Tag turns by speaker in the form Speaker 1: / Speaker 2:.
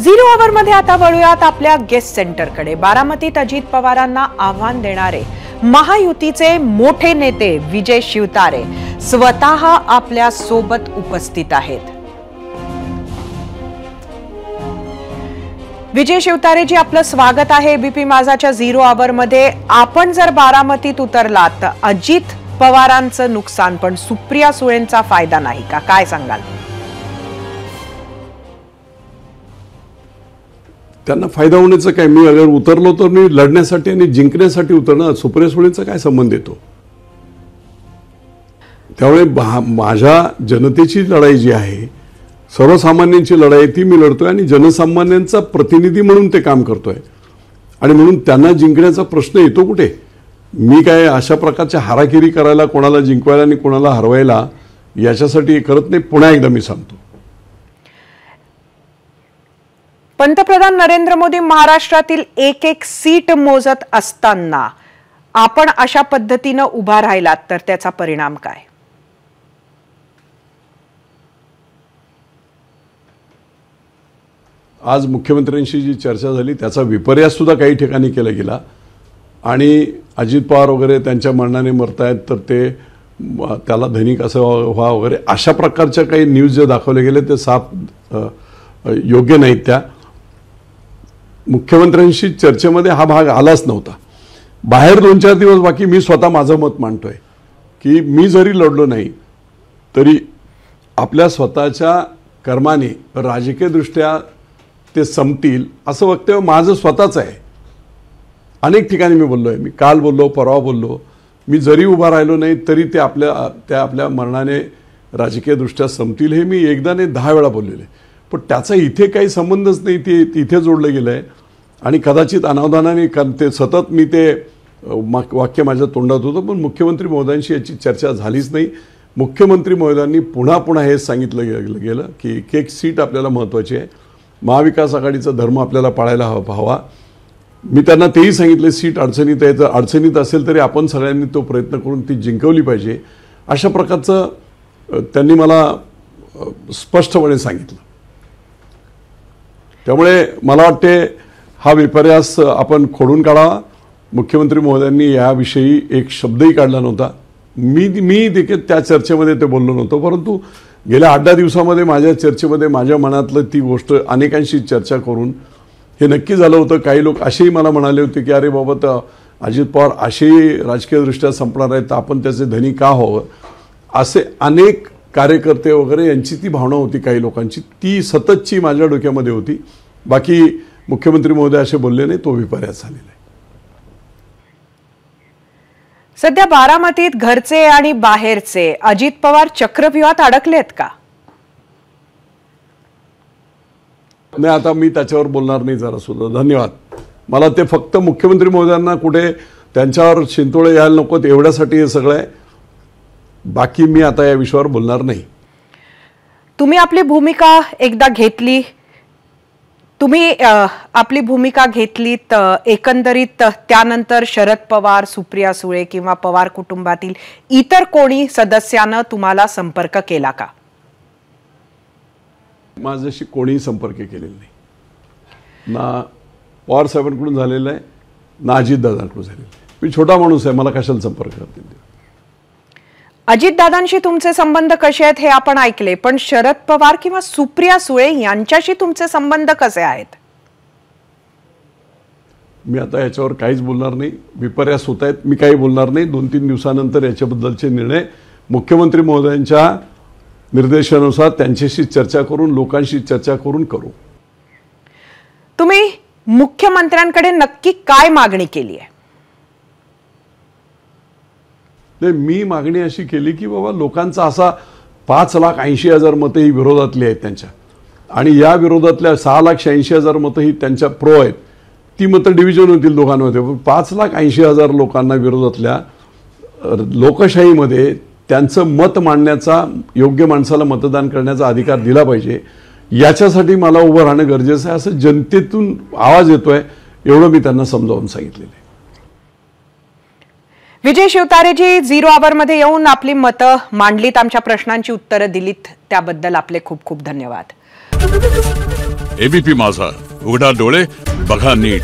Speaker 1: Zero आवर मध्ये आता वळूयात आपल्या गेस्ट सेंटरकडे। बारामतीत अजित पवारांना आव्हान देणारे महायुतीचे मोठे नेते विजय शिवतारे स्वतः आपल्या सोबत उपस्थित आहेत। विजय शिवतारे जी, आपलं स्वागत आहे एबीपी माझाच्या झिरो आवर मध्ये। आपण जर बारामतीत उतरलात तर अजित पवारांचं नुकसान पण सुप्रिया सुळेंचा फायदा नाही का, काय सांगाल?
Speaker 2: त्यांना फायदा होण्याचं काय, मी अगर उतरलो तर मी लढण्यासाठी आणि जिंकण्यासाठी उतरणार, सुप्रिया सुळेंचा काय संबंध येतो? त्यामुळे माझ्या जनतेची लढाई जी आहे, सर्वसामान्यांची लढाई, ती मी लढतोय आणि जनसामान्यांचा प्रतिनिधी म्हणून ते काम करतोय आणि म्हणून त्यांना जिंकण्याचा प्रश्न येतो कुठे? मी काय अशा प्रकारच्या हाराकिरी करायला, कोणाला जिंकवायला आणि कोणाला हरवायला याच्यासाठी करत नाही। पुन्हा एकदा मी सांगतो,
Speaker 1: पंतप्रधान नरेंद्र मोदी महाराष्ट्रातील एक एक सीट मोजत असताना आपण अशा पद्धतीने उभा राहिलात तर त्याचा परिणाम काय?
Speaker 2: आज मुख्यमंत्र्यांशी जी चर्चा झाली त्याचा विपर्यास सुद्धा काही ठिकाणी केला गेला आणि अजित पवार वगैरे त्यांच्या मरणाने मरतायत तर ते त्याला धनिक असं व्हा वगैरे अशा प्रकारच्या काही न्यूज जे दाखवले गेले ते साफ योग्य नाहीत। त्या मुख्यमंत्र्यांशी चर्चेमध्ये हा भाग आलाच नव्हता। बाहेर 2-4 दिवस बाकी मी स्वतः माझं मत मांडतोय की मी जरी लढलो नाही तरी आपल्या स्वतःच्या कर्माने राजकीयदृष्ट्या ते संपतील असं वक्तव्य माझं स्वतःच आहे। अनेक ठिकाणी मी बोललोय, मी काल बोललो, परवा बोललो, मी जरी उभा राहिलो नाही तरी ते आपल्या मरणाने राजकीयदृष्ट्या संपतील हे मी एकदा नाही 10 वेळा बोललेले। पण त्याचा इथे काही संबंधच नाही, ते इथे जोडलं गेलं आहे आणि कदाचित अनावधानाने ते सतत मी ते वाक्य माझ्या तोंडात होतं, पण मुख्यमंत्री महोदयांशी याची चर्चा झालीच नाही। मुख्यमंत्री महोदयांनी पुन्हा हेच सांगितलं गेलं की एक सीट आपल्याला महत्त्वाची आहे, महाविकास आघाडीचा धर्म आपल्याला पाळायला हवा। मी त्यांना तेही सांगितले, सीट अडचणीत आहे तर अडचणीत असेल तरी आपण सगळ्यांनी तो प्रयत्न करून ती जिंकवली पाहिजे, अशा प्रकारचं त्यांनी मला स्पष्टपणे सांगितलं। त्यामुळे मला वाटते हा विपर्यास आपण खोडून काढावा। मुख्यमंत्री महोदयांनी याविषयी एक शब्दही काढला नव्हता। मी देखील त्या चर्चेमध्ये ते बोललो नव्हतो, परंतु गेल्या 8-10 दिवसामध्ये माझ्या चर्चेमध्ये माझ्या मनातलं ती गोष्ट अनेकांशी चर्चा करून हे नक्की झालं होतं। काही लोक असेही मला म्हणाले होते की अरे बाबा, तर अजित पवार असेही राजकीयदृष्ट्या संपणार आहेत तर आपण त्याचे धनी का व्हावं, असे अनेक कार्यकर्ते वगैरे यांची ती भावना होती, काही लोकांची ती सततची माझ्या डोक्यामध्ये होती। बाकी मुख्यमंत्री महोदय असे बोलले नाही, तो विपर्यास झालेला आहे।
Speaker 1: सध्या बारामतीत घरचे आणि बाहेरचे अजित पवार चक्रव्यूहात अडकलेत का?
Speaker 2: नाही, आता मी त्याच्यावर बोलणार नाही जरा सुद्धा, धन्यवाद। मला ते फक्त मुख्यमंत्री महोदयांना कुठे त्यांच्यावर शिंतोळे यायला नकोत एवढ्यासाठी हे सगळं आहे, बाकी मी आता या विषयावर बोलणार नाही।
Speaker 1: तुम्ही आपली भूमिका एकदा घेतली, आपली भूमिका घेतलीत, एकंदरीत त्यानंतर शरद पवार, सुप्रिया सुळे किंवा पवार कुटुंबातील इतर कोणी सदस्यानं तुम्हाला संपर्क केला का?
Speaker 2: माझ्याशी कोणीही संपर्क केलेला नाही, ना पवार साहेबांकडून झालेला आहे ना अजितदादांकडून झालेला आहे। मी छोटा माणूस आहे, मला कशाला संपर्क करतील?
Speaker 1: अजितदादांशी तुमचे संबंध कसे आहेत हे आपण ऐकले, पण शरद पवार किंवा सुप्रिया सुळे यांच्याशी तुमचे संबंध कसे आहेत?
Speaker 2: मी आता याच्यावर काहीच बोलणार नाही, विपर्यास होत आहेत, मी काही बोलणार नाही। 2-3 दिवसानंतर याच्याबद्दलचे निर्णय मुख्यमंत्री महोदयांच्या निर्देशानुसार त्यांच्याशी चर्चा करून, लोकांशी चर्चा करून करू।
Speaker 1: तुम्ही मुख्यमंत्र्यांकडे नक्की काय मागणी केली आहे?
Speaker 2: मी मागणी अशी केली की बाबा, लोकांचा असा 5,80,000 मतं ही विरोधातली आहेत त्यांच्या, आणि या विरोधातल्या 6,86,000 मतं ही त्यांच्या प्रो आहेत। ती मतं डिव्हिजन होतील दोघांमध्ये, 5,80,000 लोकांना विरोधातल्या लोकशाहीमध्ये त्यांचं मत मांडण्याचा, योग्य माणसाला मतदान करण्याचा अधिकार दिला पाहिजे, याच्यासाठी मला उभं राहणं गरजेचं आहे असं जनतेतून आवाज येतोय, एवढं मी त्यांना समजावून सांगितलेलं आहे।
Speaker 1: विजय शिवतारेजी, झिरो आवर मध्ये येऊन आपली मतं मांडलीत, आमच्या प्रश्नांची उत्तरं दिलीत, त्याबद्दल आपले खूप खूप धन्यवाद।
Speaker 3: एबीपी माझा, उघडा डोळे बघा नीट.